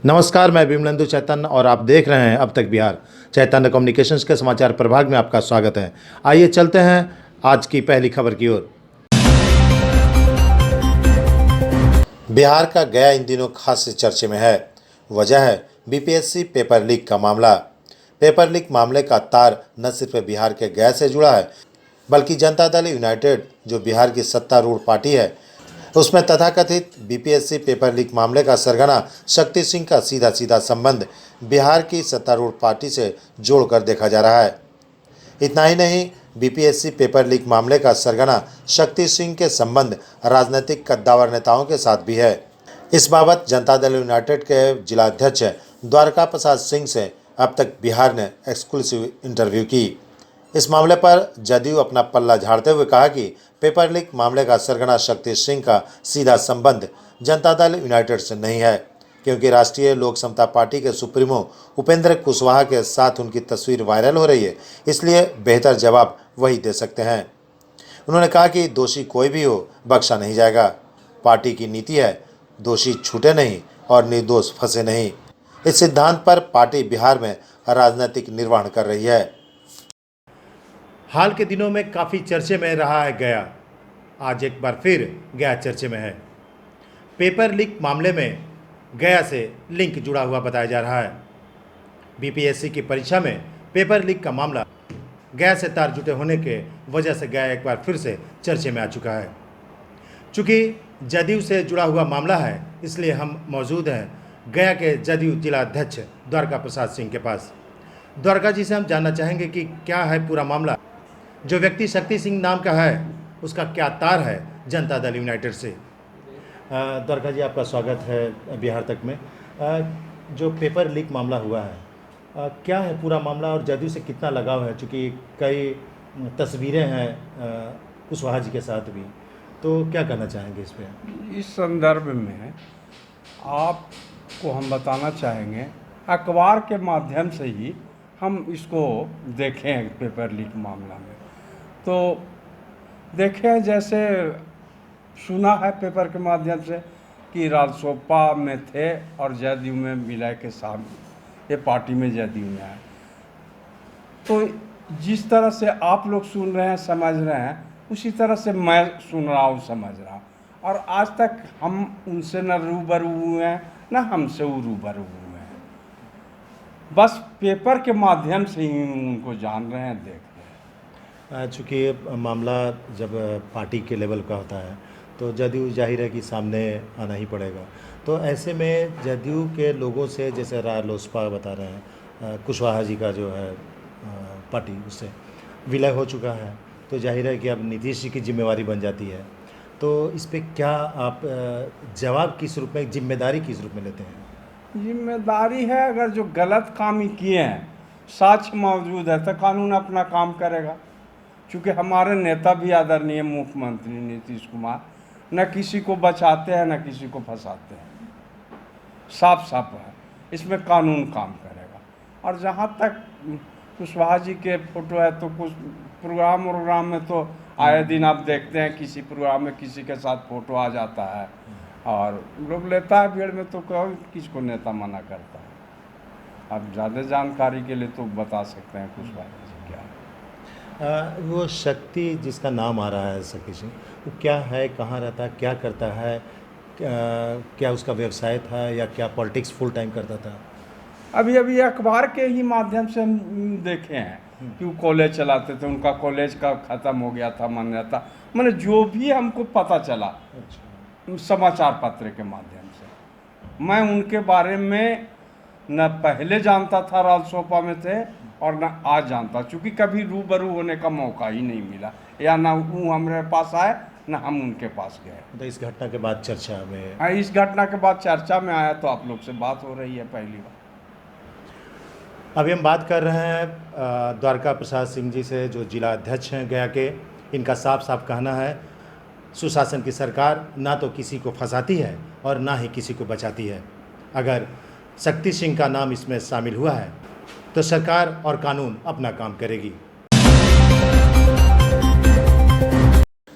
नमस्कार, मैं विमलेंदु चैतन्य और आप देख रहे हैं अब तक बिहार। चैतन्य कम्युनिकेशंस के समाचार प्रभाग में आपका स्वागत है। आइए चलते हैं आज की पहली खबर की ओर। बिहार का गया इन दिनों खास चर्चे में है। वजह है बीपीएससी पेपर लीक का मामला। पेपर लीक मामले का तार न सिर्फ बिहार के गया से जुड़ा है, बल्कि जनता दल यूनाइटेड जो बिहार की सत्तारूढ़ पार्टी है, उसमें तथाकथित बीपीएससी पेपर लीक मामले का सरगना शक्ति सिंह का सीधा सीधा संबंध बिहार की सत्तारूढ़ पार्टी से जोड़कर देखा जा रहा है। इतना ही नहीं, बीपीएससी पेपर लीक मामले का सरगना शक्ति सिंह के संबंध राजनीतिक कद्दावर नेताओं के साथ भी है। इस बाबत जनता दल यूनाइटेड के जिलाध्यक्ष द्वारका प्रसाद सिंह से अब तक बिहार ने एक्सक्लूसिव इंटरव्यू की। इस मामले पर जदयू अपना पल्ला झाड़ते हुए कहा कि पेपर लीक मामले का सरगना शक्ति सिंह का सीधा संबंध जनता दल यूनाइटेड से नहीं है, क्योंकि राष्ट्रीय लोक समता पार्टी के सुप्रीमो उपेंद्र कुशवाहा के साथ उनकी तस्वीर वायरल हो रही है, इसलिए बेहतर जवाब वही दे सकते हैं। उन्होंने कहा कि दोषी कोई भी हो, बख्शा नहीं जाएगा। पार्टी की नीति है दोषी छूटे नहीं और निर्दोष फंसे नहीं। इस सिद्धांत पर पार्टी बिहार में राजनीतिक निर्वहन कर रही है। हाल के दिनों में काफ़ी चर्चे में रहा है गया। आज एक बार फिर गया चर्चे में है। पेपर लीक मामले में गया से लिंक जुड़ा हुआ बताया जा रहा है। बीपीएससी की परीक्षा में पेपर लीक का मामला गया से तार जुटे होने के वजह से गया एक बार फिर से चर्चे में आ चुका है। चूँकि जदयू से जुड़ा हुआ मामला है, इसलिए हम मौजूद हैं गया के जदयू जिलाध्यक्ष द्वारका प्रसाद सिंह के पास। द्वारका जी से हम जानना चाहेंगे कि क्या है पूरा मामला। जो व्यक्ति शक्ति सिंह नाम का है, उसका क्या तार है जनता दल यूनाइटेड से। द्वारका जी, आपका स्वागत है बिहार तक में। जो पेपर लीक मामला हुआ है, क्या है पूरा मामला और जदयू से कितना लगाव है, चूँकि कई तस्वीरें हैं कुशवाहा जी के साथ भी, तो क्या कहना चाहेंगे इस पर? इस संदर्भ में आपको हम बताना चाहेंगे, अखबार के माध्यम से ही हम इसको देखें पेपर लीक मामला में। तो देखें, जैसे सुना है पेपर के माध्यम से कि राजसोपा में थे और जदयू में विलय के साथ ये पार्टी में जदयू में है। तो जिस तरह से आप लोग सुन रहे हैं, समझ रहे हैं, उसी तरह से मैं सुन रहा हूँ, समझ रहा हूँ। और आज तक हम उनसे न रूबरू हुए हैं, न हमसे वो रूबरू हुए हैं। बस पेपर के माध्यम से ही उनको जान रहे हैं, देख रहे हैं। चूँकि मामला जब पार्टी के लेवल का होता है तो जदयू जाहिर है कि सामने आना ही पड़ेगा। तो ऐसे में जदयू के लोगों से, जैसे रालोसपा बता रहे हैं, कुशवाहा जी का जो है पार्टी, उससे विलय हो चुका है, तो जाहिर है कि अब नीतीश जी की जिम्मेवारी बन जाती है। तो इस पर क्या आप जवाब किस रूप में, जिम्मेदारी किस रूप में लेते हैं? जिम्मेदारी है, अगर जो गलत काम ही किए हैं, साक्ष्य मौजूद है, तो कानून अपना काम करेगा। क्योंकि हमारे नेता भी आदरणीय मुख्यमंत्री नीतीश कुमार न किसी को बचाते हैं, न किसी को फंसाते हैं। साफ साफ है, इसमें कानून काम करेगा। और जहाँ तक कुशवाहा जी के फोटो है, तो कुछ प्रोग्राम में तो आए दिन आप देखते हैं किसी प्रोग्राम में किसी के साथ फोटो आ जाता है और लोग लेता है भीड़ में, तो किसको नेता मना करता है। आप ज़्यादा जानकारी के लिए तो बता सकते हैं कुशवाहा जी क्या है। वो शक्ति जिसका नाम आ रहा है, शक्ति सिंह, वो क्या है, कहाँ रहता है, क्या करता है, क्या उसका व्यवसाय था या क्या पॉलिटिक्स फुल टाइम करता था? अभी अखबार के ही माध्यम से हम देखे हैं कि वो कॉलेज चलाते थे, उनका कॉलेज का ख़त्म हो गया था मान्यता, मैंने जो भी हमको पता चला। अच्छा। समाचार पत्र के माध्यम से मैं उनके बारे में न पहले जानता था, राजसोपा में थे, और न आज जानता, चूँकि कभी रूबरू होने का मौका ही नहीं मिला, या ना वो हमारे पास आए न हम उनके पास गए। तो इस घटना के बाद चर्चा में? हाँ, इस घटना के बाद चर्चा में आया, तो आप लोग से बात हो रही है पहली बार। अभी हम बात कर रहे हैं द्वारका प्रसाद सिंह जी से, जो जिला अध्यक्ष हैं गया के। इनका साफ साफ कहना है सुशासन की सरकार ना तो किसी को फंसाती है और ना ही किसी को बचाती है। अगर शक्ति सिंह का नाम इसमें शामिल हुआ है तो सरकार और कानून अपना काम करेगी।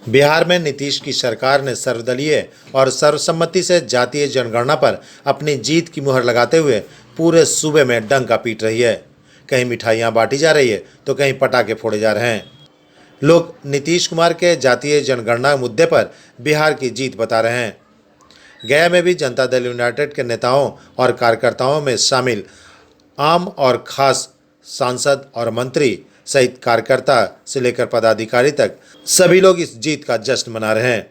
बिहार में नीतीश की सरकार ने सर्वदलीय और सर्वसम्मति से जातीय जनगणना पर अपनी जीत की मुहर लगाते हुए पूरे सूबे में डंका पीट रही है। कहीं मिठाइयां बांटी जा रही है तो कहीं पटाखे फोड़े जा रहे हैं। लोग नीतीश कुमार के जातीय जनगणना मुद्दे पर बिहार की जीत बता रहे हैं। गया में भी जनता दल यूनाइटेड के नेताओं और कार्यकर्ताओं में शामिल आम और खास सांसद और मंत्री सहित कार्यकर्ता से लेकर पदाधिकारी तक सभी लोग इस जीत का जश्न मना रहे हैं।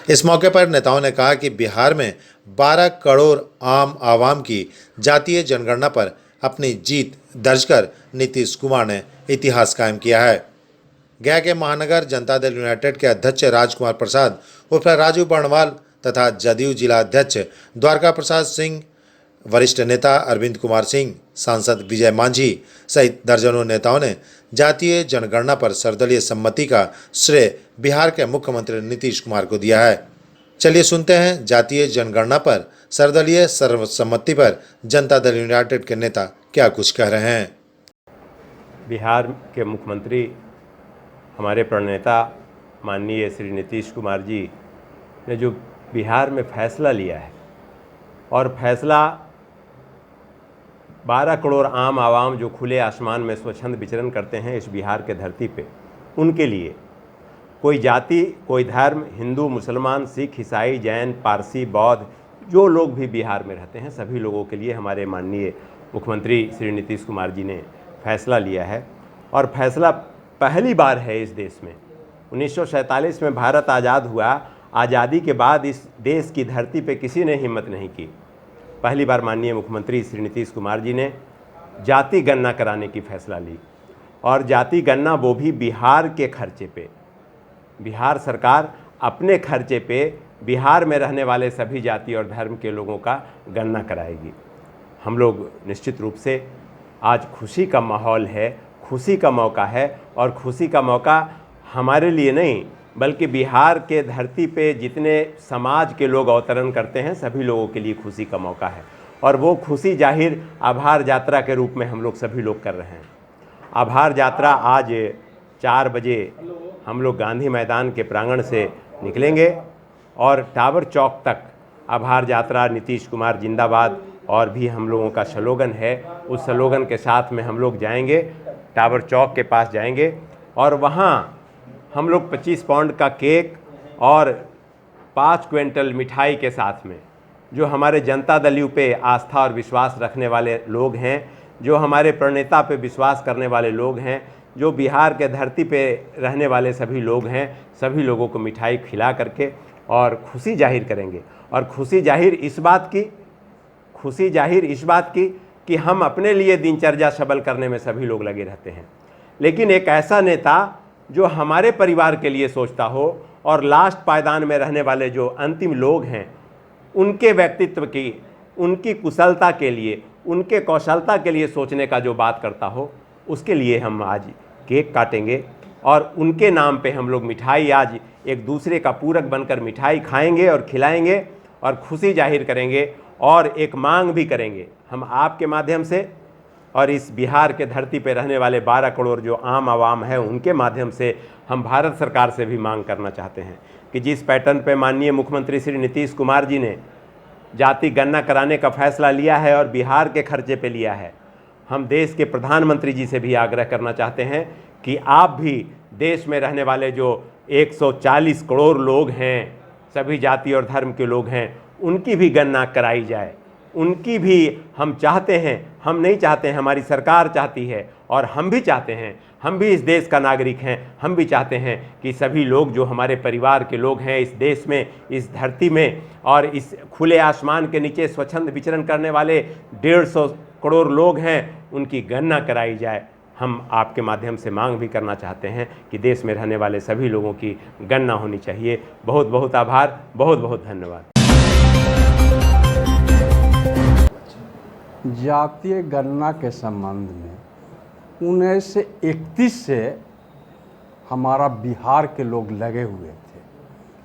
इस मौके पर नेताओं ने कहा कि बिहार में 12 करोड़ आम आवाम की जातीय जनगणना पर अपनी जीत दर्ज कर नीतीश कुमार ने इतिहास कायम किया है। गया के महानगर जनता दल यूनाइटेड के अध्यक्ष राजकुमार प्रसाद उर्फ राजू बर्णवाल तथा जदयू जिला अध्यक्ष द्वारका प्रसाद सिंह, वरिष्ठ नेता अरविंद कुमार सिंह, सांसद विजय मांझी सहित दर्जनों नेताओं ने जातीय जनगणना पर सर्वदलीय सम्मति का श्रेय बिहार के मुख्यमंत्री नीतीश कुमार को दिया है। चलिए सुनते हैं जातीय जनगणना पर सर्वदलीय सर्वसम्मति पर जनता दल यूनाइटेड के नेता क्या कुछ कह रहे हैं। बिहार के मुख्यमंत्री हमारे प्रणेता माननीय श्री नीतीश कुमार जी ने जो बिहार में फैसला लिया है और फैसला 12 करोड़ आम आवाम जो खुले आसमान में स्वच्छंद विचरण करते हैं इस बिहार के धरती पे, उनके लिए कोई जाति, कोई धर्म, हिंदू, मुसलमान, सिख, ईसाई, जैन, पारसी, बौद्ध, जो लोग भी बिहार में रहते हैं सभी लोगों के लिए हमारे माननीय मुख्यमंत्री श्री नीतीश कुमार जी ने फैसला लिया है। और फैसला पहली बार है इस देश में। 1947 में भारत आज़ाद हुआ। आज़ादी के बाद इस देश की धरती पे किसी ने हिम्मत नहीं की। पहली बार माननीय मुख्यमंत्री श्री नीतीश कुमार जी ने जाति गणना कराने की फैसला ली और जाति गणना वो भी बिहार के खर्चे पे। बिहार सरकार अपने खर्चे पे बिहार में रहने वाले सभी जाति और धर्म के लोगों का गणना कराएगी। हम लोग निश्चित रूप से आज खुशी का माहौल है, खुशी का मौका है और खुशी का मौका हमारे लिए नहीं बल्कि बिहार के धरती पे जितने समाज के लोग अवतरण करते हैं सभी लोगों के लिए खुशी का मौका है। और वो खुशी जाहिर आभार यात्रा के रूप में हम लोग सभी लोग कर रहे हैं। आभार यात्रा आज 4 बजे हम लोग गांधी मैदान के प्रांगण से निकलेंगे और टावर चौक तक आभार यात्रा नीतीश कुमार जिंदाबाद और भी हम लोगों का स्लोगन है। उस स्लोगन के साथ में हम लोग जाएंगे, टावर चौक के पास जाएंगे और वहाँ हम लोग 25 पाउंड का केक और 5 क्विंटल मिठाई के साथ में जो हमारे जनता दल यू पे आस्था और विश्वास रखने वाले लोग हैं, जो हमारे प्रणेता पे विश्वास करने वाले लोग हैं, जो बिहार के धरती पे रहने वाले सभी लोग हैं, सभी लोगों को मिठाई खिला करके और खुशी जाहिर करेंगे। और खुशी जाहिर इस बात की कि हम अपने लिए दिनचर्या सबल करने में सभी लोग लगे रहते हैं, लेकिन एक ऐसा नेता जो हमारे परिवार के लिए सोचता हो और लास्ट पायदान में रहने वाले जो अंतिम लोग हैं उनके व्यक्तित्व की, उनकी कुशलता के लिए, उनके कौशलता के लिए सोचने का जो बात करता हो, उसके लिए हम आज केक काटेंगे और उनके नाम पे हम लोग मिठाई आज एक दूसरे का पूरक बनकर मिठाई खाएंगे और खिलाएंगे और खुशी जाहिर करेंगे और एक मांग भी करेंगे हम आपके माध्यम से और इस बिहार के धरती पे रहने वाले 12 करोड़ जो आम आवाम है उनके माध्यम से हम भारत सरकार से भी मांग करना चाहते हैं कि जिस पैटर्न पे माननीय मुख्यमंत्री श्री नीतीश कुमार जी ने जाति गणना कराने का फैसला लिया है और बिहार के खर्चे पे लिया है, हम देश के प्रधानमंत्री जी से भी आग्रह करना चाहते हैं कि आप भी देश में रहने वाले जो 140 करोड़ लोग हैं, सभी जाति और धर्म के लोग हैं, उनकी भी गणना कराई जाए। उनकी भी हम चाहते हैं, हम नहीं चाहते हैं, हमारी सरकार चाहती है और हम भी चाहते हैं, हम भी इस देश का नागरिक हैं, हम भी चाहते हैं कि सभी लोग जो हमारे परिवार के लोग हैं इस देश में, इस धरती में और इस खुले आसमान के नीचे स्वच्छंद विचरण करने वाले 150 करोड़ लोग हैं, उनकी गणना कराई जाए। हम आपके माध्यम से मांग भी करना चाहते हैं कि देश में रहने वाले सभी लोगों की गणना होनी चाहिए। बहुत बहुत आभार, बहुत बहुत धन्यवाद। जातीय गणना के संबंध में 1931 से हमारा बिहार के लोग लगे हुए थे,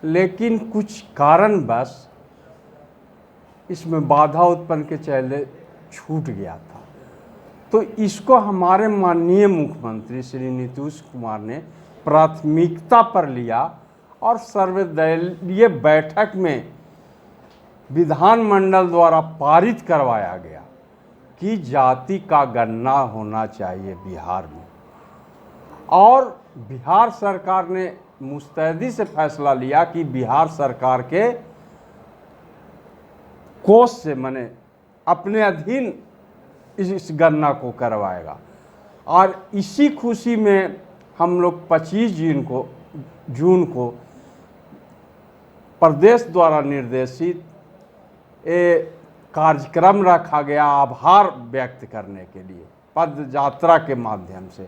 लेकिन कुछ कारणवश इसमें बाधा उत्पन्न के चलते छूट गया था। तो इसको हमारे माननीय मुख्यमंत्री श्री नीतीश कुमार ने प्राथमिकता पर लिया और सर्वदलीय बैठक में विधानमंडल द्वारा पारित करवाया गया कि जाति का गणना होना चाहिए बिहार में, और बिहार सरकार ने मुस्तैदी से फैसला लिया कि बिहार सरकार के कोष से माने अपने अधीन इस गणना को करवाएगा। और इसी खुशी में हम लोग 25 जून को प्रदेश द्वारा निर्देशित कार्यक्रम रखा गया आभार व्यक्त करने के लिए पद यात्रा के माध्यम से।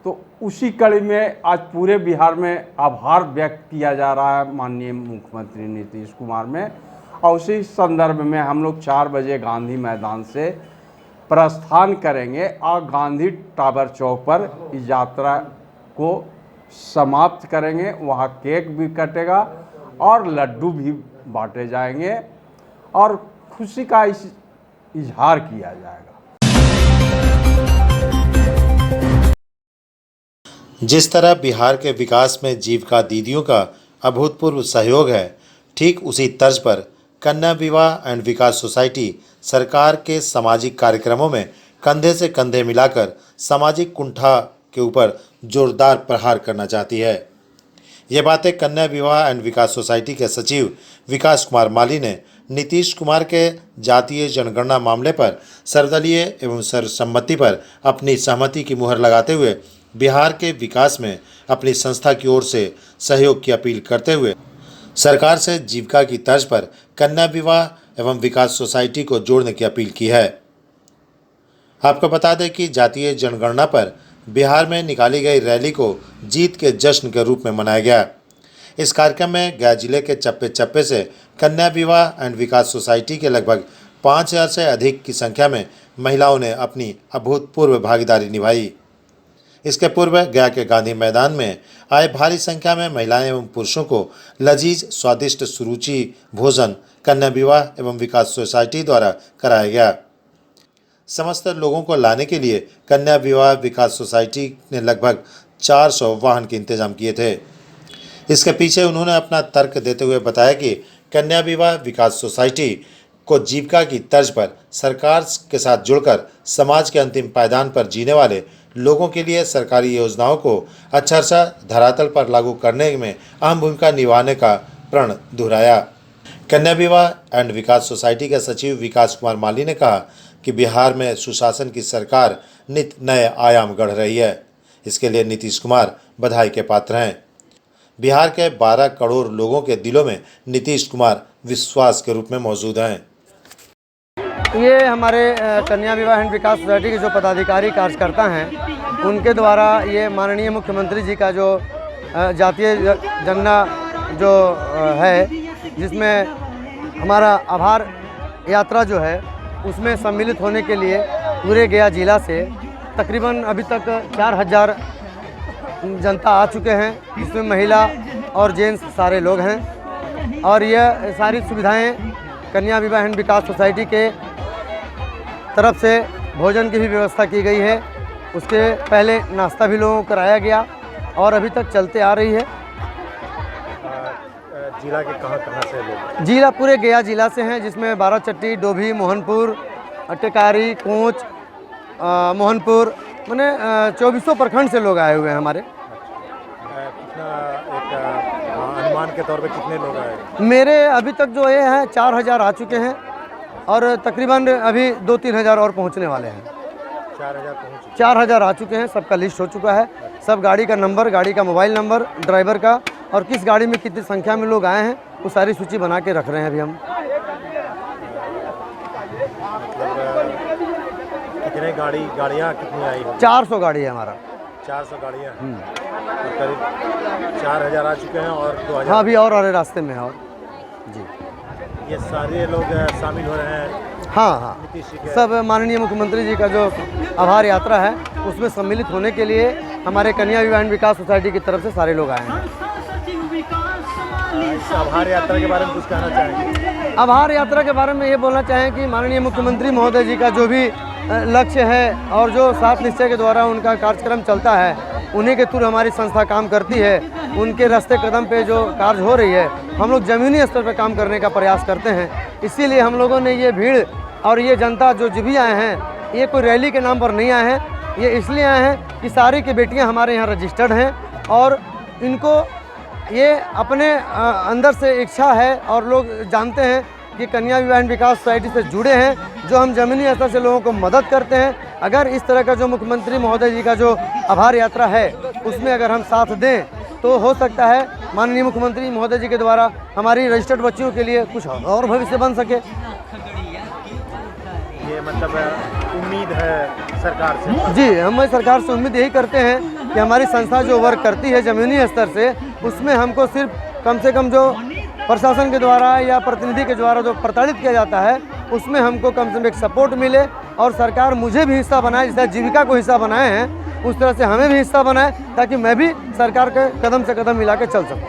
तो उसी कड़ी में आज पूरे बिहार में आभार व्यक्त किया जा रहा है माननीय मुख्यमंत्री नीतीश कुमार में, और उसी संदर्भ में हम लोग 4 बजे गांधी मैदान से प्रस्थान करेंगे और गांधी टावर चौक पर इस यात्रा को समाप्त करेंगे। वहाँ केक भी कटेगा और लड्डू भी बांटे जाएंगे और खुशी का इजहार किया जाएगा। जिस तरह बिहार के विकास में जीविका दीदियों का अभूतपूर्व सहयोग है, ठीक उसी तर्ज पर कन्या विवाह एंड विकास सोसाइटी सरकार के सामाजिक कार्यक्रमों में कंधे से कंधे मिलाकर सामाजिक कुंठा के ऊपर जोरदार प्रहार करना चाहती है। ये बातें कन्या विवाह एंड विकास सोसाइटी के सचिव विकास कुमार माली ने नीतीश कुमार के जातीय जनगणना मामले पर सर्वदलीय एवं सर्वसम्मति पर अपनी सहमति की मुहर लगाते हुए बिहार के विकास में अपनी संस्था की ओर से सहयोग की अपील करते हुए सरकार से जीविका की तर्ज पर कन्या विवाह एवं विकास सोसाइटी को जोड़ने की अपील की है। आपको बता दें कि जातीय जनगणना पर बिहार में निकाली गई रैली को जीत के जश्न के रूप में मनाया गया। इस कार्यक्रम में गया जिले के चप्पे चप्पे से कन्या विवाह एंड विकास सोसाइटी के लगभग 5000 से अधिक की संख्या में महिलाओं ने अपनी अभूतपूर्व भागीदारी निभाई। इसके पूर्व गया के गांधी मैदान में आए भारी संख्या में महिलाएं एवं पुरुषों को लजीज स्वादिष्ट सुरुचि भोजन कन्या विवाह एवं विकास सोसाइटी द्वारा कराया गया। समस्त लोगों को लाने के लिए कन्या विवाह विकास सोसाइटी ने लगभग 400 वाहन के इंतजाम किए थे। इसके पीछे उन्होंने अपना तर्क देते हुए बताया कि कन्या विवाह विकास सोसाइटी को जीविका की तर्ज पर सरकार के साथ जुड़कर समाज के अंतिम पायदान पर जीने वाले लोगों के लिए सरकारी योजनाओं को अक्षरशः धरातल पर लागू करने में अहम भूमिका निभाने का प्रण दोहराया। कन्या विवाह एंड विकास सोसाइटी के सचिव विकास कुमार माली ने कहा कि बिहार में सुशासन की सरकार नित नए आयाम गढ़ रही है। इसके लिए नीतीश कुमार बधाई के पात्र हैं। बिहार के 12 करोड़ लोगों के दिलों में नीतीश कुमार विश्वास के रूप में मौजूद हैं। ये हमारे कन्या विवाह एंड विकास सोसाइटी के जो पदाधिकारी कार्यकर्ता हैं उनके द्वारा ये माननीय मुख्यमंत्री जी का जो जातीय जनगणना जो है जिसमें हमारा आभार यात्रा जो है उसमें सम्मिलित होने के लिए पूरे गया जिला से तकरीबन अभी तक 4000 जनता आ चुके हैं, जिसमें महिला और जेंट्स सारे लोग हैं। और यह सारी सुविधाएं कन्या विवाह एंड विकास सोसाइटी के तरफ से भोजन की भी व्यवस्था की गई है। उसके पहले नाश्ता भी लोगों को कराया गया और अभी तक चलते आ रही है। जिला के कहाँ से लोग? जिला पूरे गया जिला से हैं, जिसमें बाराचट्टी, डोभी, मोहनपुर, टेकारी, कोंच, मोहनपुर मैंने 2400 प्रखंड से लोग आए हुए हैं हमारे। कितना एक अनुमान के तौर पे कितने लोग आए? मेरे अभी तक जो ये हैं 4000 आ चुके हैं और तकरीबन अभी 2-3 हज़ार और पहुंचने वाले हैं। 4000 आ चुके हैं, सबका लिस्ट हो चुका है। सब गाड़ी का नंबर, गाड़ी का मोबाइल नंबर, ड्राइवर का और किस गाड़ी में कितनी संख्या में लोग आए हैं वो सारी सूची बना के रख रहे हैं अभी हम। कितने गाड़ियाँ कितनी आई? 400 गाड़ी है हमारा। 400 गाड़ियाँ करीब 4000 आ चुके हैं और 2000। हाँ, अभी और अरे रास्ते में है और जी। ये सारे लोग शामिल हो रहे हैं? हाँ, सब माननीय मुख्यमंत्री जी का जो आभार यात्रा है उसमें सम्मिलित होने के लिए हमारे कन्या विवाह एंड विकास सोसाइटी की तरफ से सारे लोग आए हैं। इस आभार यात्रा के बारे में कुछ कहना चाहेंगे? आभार यात्रा के बारे में ये बोलना चाहें कि माननीय मुख्यमंत्री महोदय जी का जो भी लक्ष्य है और जो 7 निश्चय के द्वारा उनका कार्यक्रम चलता है उन्हीं के थ्रू हमारी संस्था काम करती है। उनके रास्ते कदम पे जो कार्य हो रही है, हम लोग ज़मीनी स्तर पर काम करने का प्रयास करते हैं। इसीलिए हम लोगों ने ये भीड़ और ये जनता जो भी आए हैं, ये कोई रैली के नाम पर नहीं आए हैं, ये इसलिए आए हैं कि सारी की बेटियां हमारे यहाँ रजिस्टर्ड हैं और इनको ये अपने अंदर से इच्छा है और लोग जानते हैं कि कन्या विवाह विकास सोसाइटी से जुड़े हैं, जो हम ज़मीनी स्तर से लोगों को मदद करते हैं। अगर इस तरह का जो मुख्यमंत्री महोदय जी का जो आभार यात्रा है उसमें अगर हम साथ दें तो हो सकता है माननीय मुख्यमंत्री महोदय जी के द्वारा हमारी रजिस्टर्ड बच्चियों के लिए कुछ और भविष्य बन सके। ये मतलब उम्मीद है सरकार से? जी, हम सरकार से उम्मीद यही करते हैं कि हमारी संस्था जो वर्क करती है ज़मीनी स्तर से, उसमें हमको सिर्फ कम से कम जो प्रशासन के द्वारा या प्रतिनिधि के द्वारा जो प्रताड़ित किया जाता है उसमें हमको कम से कम एक सपोर्ट मिले और सरकार मुझे भी हिस्सा बनाए, जिस तरह जीविका को हिस्सा बनाए हैं उस तरह से हमें भी हिस्सा बनाए, ताकि मैं भी सरकार के कदम से कदम मिला के चल सकूँ।